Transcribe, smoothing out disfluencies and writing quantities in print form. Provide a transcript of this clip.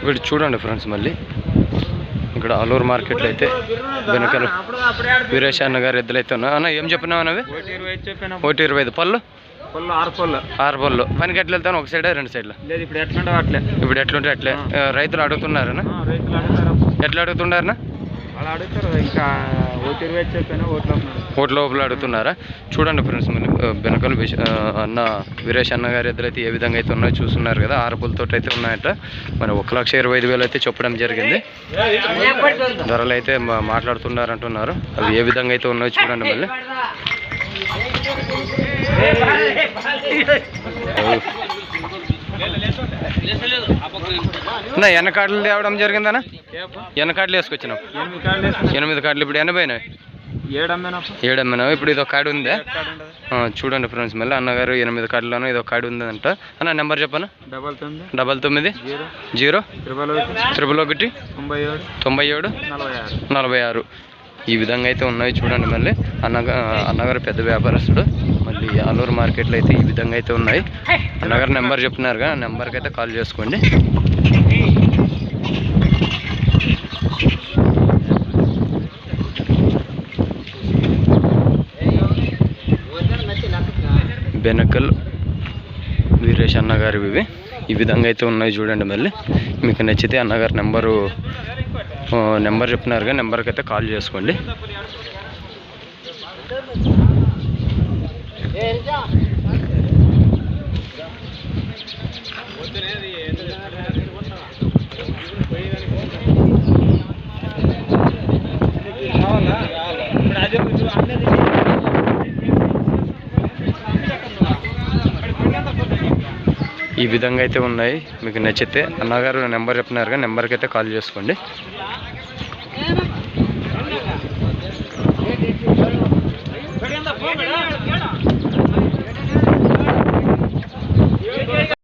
ఇక్కడ చూడండి ఫ్రెండ్స్, మళ్ళీ ఇక్కడ ఆలూరు మార్కెట్లో అయితే వెనకాల వీరేష్ అన్న గారు ఎద్దులు అయితే ఉన్నా. అన్న ఏం చెప్పినావు అన్నవి? 1.25 పళ్ళు 6 పళ్ళు. పనికి ఎట్లా వెళ్తాను? ఒక సైడ్ 2 సైడ్లు? ఇప్పుడు ఎట్లుంటే అట్లే. రైతులు అడుగుతున్నారనా? ఎట్లా అడుగుతున్నారనా? ఓట్ల లోపల అడుగుతున్నారా? చూడండి ఫ్రెండ్స్, మన వెనకాల అన్న వీరేష్ అన్న గారి ఎద్దులు అయితే ఏ విధంగా అయితే ఉన్నాయో చూస్తున్నారు కదా. 6 పళ్ళతో అయితే ఉన్నాయట. మరి 1,25,000 అయితే చెప్పడం జరిగింది. ధరలు అయితే మాట్లాడుతున్నారు అంటున్నారు. అవి ఏ విధంగా అయితే ఉన్నాయో చూడండి. మళ్ళీ ఎన్నకాట్లు తేవడం జరిగిందనా? ఎన్నకాట్లు వేసుకొచ్చినావు? 8 కార్డులు. ఇప్పుడు ఎనభైనాయి? 7 అమ్మినావు. ఇప్పుడు ఇది ఒక కార్డు ఉందే. చూడండి ఫ్రెండ్స్, మళ్ళీ అన్నగారు 8 కార్డులను ఇది ఒక కార్డు ఉందంట. అన్న నెంబర్ చెప్పనా? 99 0 111 97 46. ఈ విధంగా అయితే ఉన్నాయి చూడండి. మళ్ళీ అన్నగారు పెద్ద వ్యాపారస్తుడు. మళ్ళీ ఆలూరు మార్కెట్లో అయితే ఈ విధంగా అయితే ఉన్నాయి. అన్నగారు నెంబర్ చెప్తున్నారుగా, ఆ నెంబర్కి అయితే కాల్ చేసుకోండి. బెనకల్ వీరేష్ అన్నగారు ఇవి ఈ విధంగా అయితే ఉన్నాయి చూడండి. మళ్ళీ మీకు నచ్చితే అన్నగారు నెంబర్ చెప్తున్నారుగా, నెంబర్కి అయితే కాల్ చేసుకోండి. ఈ విధంగా అయితే ఉన్నాయి. మీకు నచ్చితే అన్నగారు నెంబర్ చెప్తున్నారుగా, నెంబర్కి అయితే కాల్ చేసుకోండి.